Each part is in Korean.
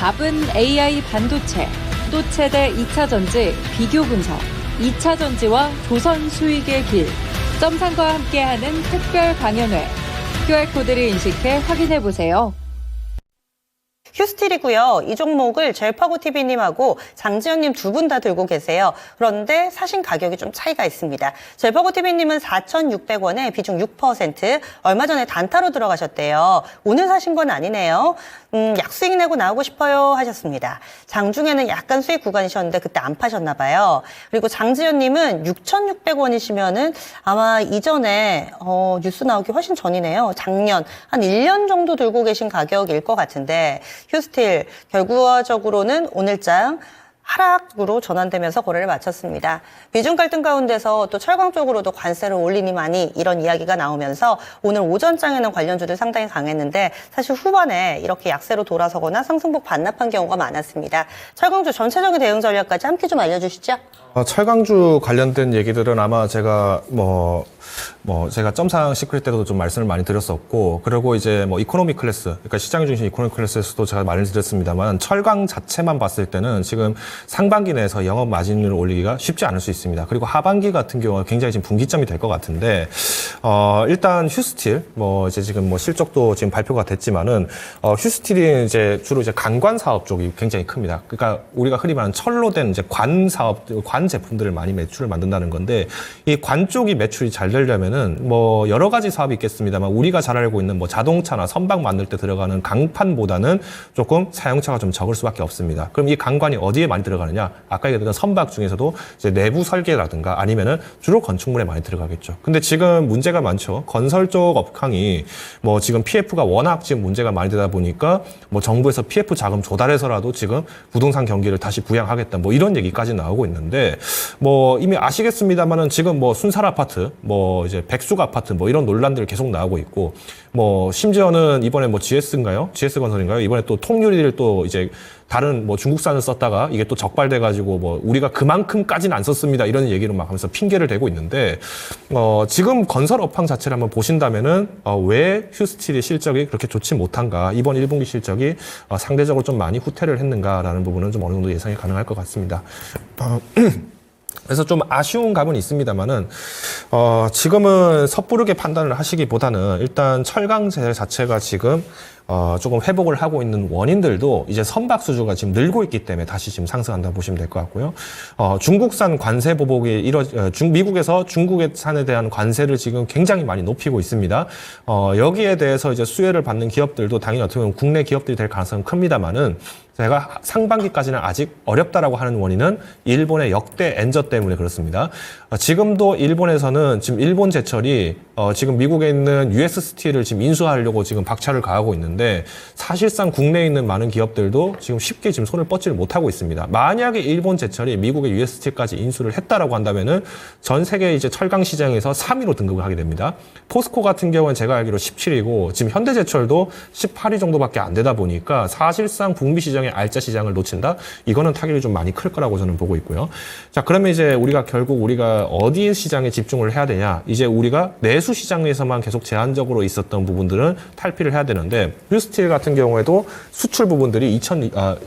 답은 AI 반도체, 또 최대 2차 전지 비교 분석, 2차 전지와 조선 수익의 길, 점상과 함께하는 특별 강연회. QR코드를 인식해 확인해보세요. 휴스틸이고요. 이 종목을 젤파고TV님하고 장지현님 두 분 다 들고 계세요. 그런데 사신 가격이 좀 차이가 있습니다. 젤파고TV님은 4,600원에 비중 6%, 얼마 전에 단타로 들어가셨대요. 오늘 사신 건 아니네요. 약수익 내고 나오고 싶어요 하셨습니다. 장중에는 약간 수익 구간이셨는데 그때 안 파셨나 봐요. 그리고 장지현님은 6,600원이시면은 아마 이전에 뉴스 나오기 훨씬 전이네요. 작년 한 1년 정도 들고 계신 가격일 것 같은데 휴스틸 결과적으로는 오늘장 하락으로 전환되면서 거래를 마쳤습니다. 미중 갈등 가운데서 또 철강 쪽으로도 관세를 올리니 많이 이런 이야기가 나오면서 오늘 오전장에는 관련주들 상당히 강했는데 사실 후반에 이렇게 약세로 돌아서거나 상승폭 반납한 경우가 많았습니다. 철강주 전체적인 대응 전략까지 함께 좀 알려주시죠. 철강주 관련된 얘기들은 아마 제가 제가 점상 시크릿 때도 좀 말씀을 많이 드렸었고, 그리고 이제 이코노미 클래스, 그러니까 시장 중심 이코노미 클래스에서도 제가 말을 드렸습니다만, 철강 자체만 봤을 때는 지금 상반기 내에서 영업 마진율을 올리기가 쉽지 않을 수 있습니다. 그리고 하반기 같은 경우는 굉장히 지금 분기점이 될 것 같은데, 일단 휴스틸, 이제 지금 실적도 지금 발표가 됐지만은, 휴스틸이 주로 관관 사업 쪽이 굉장히 큽니다. 그러니까 우리가 흔히 말하는 철로 된 관 사업, 관 제품들을 많이 매출을 만든다는 건데, 이 관 쪽이 매출이 잘 되려면은 여러 가지 사업이 있겠습니다만 우리가 잘 알고 있는 자동차나 선박 만들 때 들어가는 강판보다는 조금 사용차가 좀 적을 수밖에 없습니다. 그럼 이 강관이 어디에 많이 들어가느냐? 아까 얘기했던 선박 중에서도 이제 내부 설계라든가 아니면은 주로 건축물에 많이 들어가겠죠. 근데 지금 문제가 많죠. 건설 쪽 업황이 지금 PF가 워낙 지금 문제가 많이 되다 보니까 정부에서 PF 자금 조달해서라도 지금 부동산 경기를 다시 부양하겠다 이런 얘기까지 나오고 있는데 이미 아시겠습니다만은 지금 순살 아파트 이제 백숙 아파트 이런 논란들 계속 나오고 있고 심지어는 이번에 GS인가요? GS건설인가요? 이번에 또 통유리를 또 이제 다른 중국산을 썼다가 이게 또 적발돼 가지고 우리가 그만큼까지는 안 썼습니다 이런 얘기를 막 하면서 핑계를 대고 있는데 지금 건설 업황 자체를 한번 보신다면은 왜 휴스틸의 실적이 그렇게 좋지 못한가, 이번 1분기 실적이 상대적으로 좀 많이 후퇴를 했는가라는 부분은 좀 어느 정도 예상이 가능할 것 같습니다. 그래서 좀 아쉬운 감은 있습니다만은 지금은 섣부르게 판단을 하시기보다는 일단 철강재 자체가 지금 조금 회복을 하고 있는 원인들도 이제 선박 수주가 지금 늘고 있기 때문에 다시 지금 상승한다 보시면 될 것 같고요. 중국산 관세 보복이 미국에서 중국산에 대한 관세를 지금 굉장히 많이 높이고 있습니다. 여기에 대해서 이제 수혜를 받는 기업들도 당연히 어떻게 보면 국내 기업들이 될 가능성은 큽니다만은 제가 상반기까지는 아직 어렵다라고 하는 원인은 일본의 역대 엔저 때문에 그렇습니다. 지금도 일본에서는 지금 일본 제철이 지금 미국에 있는 US 스틸을 지금 인수하려고 지금 박차를 가하고 있는데 사실상 국내에 있는 많은 기업들도 지금 쉽게 지금 손을 뻗지를 못하고 있습니다. 만약에 일본 제철이 미국의 US 스틸까지 인수를 했다라고 한다면은 전 세계 이제 철강 시장에서 3위로 등극을 하게 됩니다. 포스코 같은 경우는 제가 알기로 17위고 지금 현대제철도 18위 정도밖에 안 되다 보니까 사실상 북미 시장의 알짜 시장을 놓친다? 이거는 타격이 좀 많이 클 거라고 저는 보고 있고요. 자, 그러면 이제 결국 우리가 어디 시장에 집중을 해야 되냐? 이제 우리가 내수 시장에서만 계속 제한적으로 있었던 부분들은 탈피를 해야 되는데, 휴스틸 같은 경우에도 수출 부분들이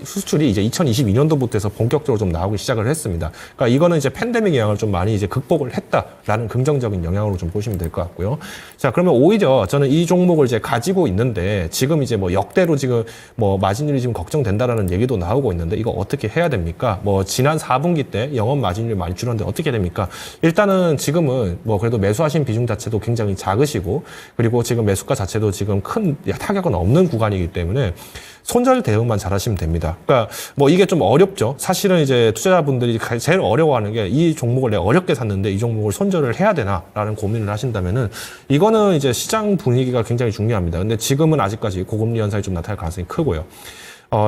수출이 이제 2022년도부터 해서 본격적으로 좀 나오기 시작을 했습니다. 그러니까 이거는 이제 팬데믹 영향을 좀 많이 이제 극복을 했다라는 긍정적인 영향으로 좀 보시면 될 것 같고요. 자, 그러면 오히려 저는 이 종목을 이제 가지고 있는데 지금 이제 역대로 지금 마진율이 지금 걱정된다라는 얘기도 나오고 있는데 이거 어떻게 해야 됩니까? 지난 4분기 때 영업 마진율이 많이 줄었는데 어떻게 됩니까? 일단은 지금은 그래도 매수하신 비중 자체도 굉장히 작으시고, 그리고 지금 매수가 자체도 지금 큰 타격은 없는 구간이기 때문에 손절 대응만 잘하시면 됩니다. 그러니까 이게 좀 어렵죠. 사실은 이제 투자자분들이 제일 어려워하는 게 이 종목을 내가 어렵게 샀는데 이 종목을 손절을 해야 되나라는 고민을 하신다면은 이거는 이제 시장 분위기가 굉장히 중요합니다. 근데 지금은 아직까지 고금리 현상이 좀 나타날 가능성이 크고요.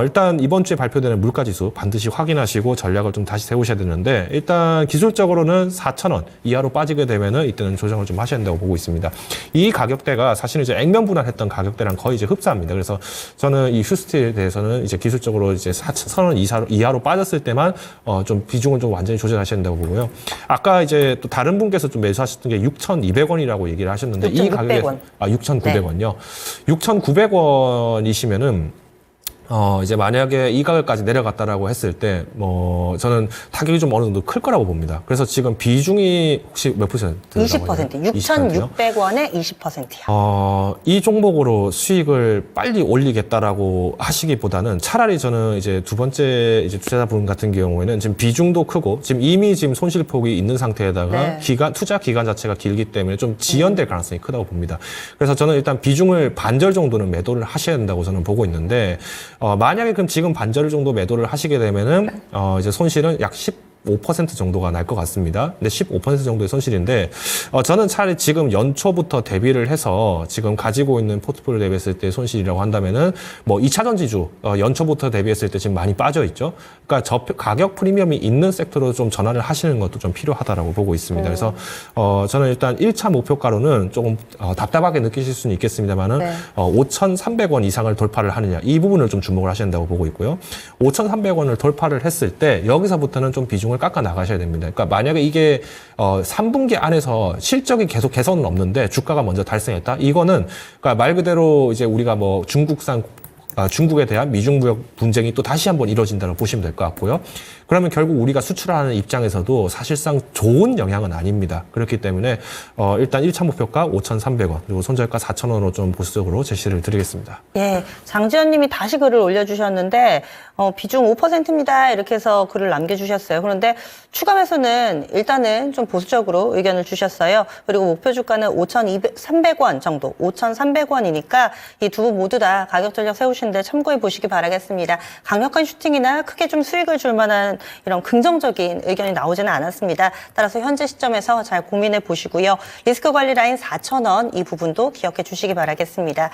일단 이번 주에 발표되는 물가지수 반드시 확인하시고 전략을 좀 다시 세우셔야 되는데, 일단 기술적으로는 4,000원 이하로 빠지게 되면은 이때는 조정을 좀 하셔야 된다고 보고 있습니다. 이 가격대가 사실은 이제 액면 분할했던 가격대랑 거의 이제 흡사합니다. 그래서 저는 이 휴스틸에 대해서는 이제 기술적으로 이제 4,000원 이하로 빠졌을 때만 좀 비중을 좀 완전히 조절하셔야 된다고 보고요. 아까 이제 또 다른 분께서 좀 매수하셨던 게 6,200원이라고 얘기를 하셨는데 6,900원. 이 가격에 6,900원요. 6,900원이시면은 이제 만약에 이 가격까지 내려갔다라고 했을 때, 저는 타격이 좀 어느 정도 클 거라고 봅니다. 그래서 지금 비중이 혹시 몇 %? 20%, 6,600원에 20%요. 이 종목으로 수익을 빨리 올리겠다라고 하시기보다는 차라리 저는 이제 두 번째 이제 투자자분 같은 경우에는 지금 비중도 크고 지금 이미 지금 손실폭이 있는 상태에다가 네. 투자 기간 자체가 길기 때문에 좀 지연될 가능성이 크다고 봅니다. 그래서 저는 일단 비중을 반절 정도는 매도를 하셔야 된다고 저는 보고 있는데, 만약에 그럼 지금 반절 정도 매도를 하시게 되면은, 이제 손실은 약 15% 정도가 날 것 같습니다. 근데 15% 정도의 손실인데, 저는 차라리 지금 연초부터 대비를 해서 지금 가지고 있는 포트폴리오 대비했을 때 손실이라고 한다면은, 2차 전지주, 연초부터 대비했을 때 지금 많이 빠져 있죠. 그러니까 가격 프리미엄이 있는 섹터로 좀 전환을 하시는 것도 좀 필요하다라고 보고 있습니다. 그래서, 저는 일단 1차 목표가로는 조금, 답답하게 느끼실 수는 있겠습니다만은, 네. 5,300원 이상을 돌파를 하느냐, 이 부분을 좀 주목을 하셔야 된다고 보고 있고요. 5,300원을 돌파를 했을 때, 여기서부터는 좀 비중을 깎아 나가셔야 됩니다. 그러니까 만약에 이게 3분기 안에서 실적이 계속 개선은 없는데 주가가 먼저 달성했다. 이거는 그러니까 말 그대로 이제 우리가 중국에 대한 미중 무역 분쟁이 또 다시 한번 이루어진다고 보시면 될 것 같고요. 그러면 결국 우리가 수출하는 입장에서도 사실상 좋은 영향은 아닙니다. 그렇기 때문에 일단 1차 목표가 5,300원 그리고 손절가 4,000원으로 좀 보수적으로 제시를 드리겠습니다. 예, 장지현 님이 다시 글을 올려주셨는데, 비중 5%입니다. 이렇게 해서 글을 남겨주셨어요. 그런데 추가 매수는 일단은 좀 보수적으로 의견을 주셨어요. 그리고 목표 주가는 5,300원 정도, 5,300원이니까 이 두 분 모두 다 가격 전략 세우시는데 참고해 보시기 바라겠습니다. 강력한 슈팅이나 크게 좀 수익을 줄 만한 이런 긍정적인 의견이 나오지는 않았습니다. 따라서 현재 시점에서 잘 고민해 보시고요. 리스크 관리 라인 4,000원 이 부분도 기억해 주시기 바라겠습니다.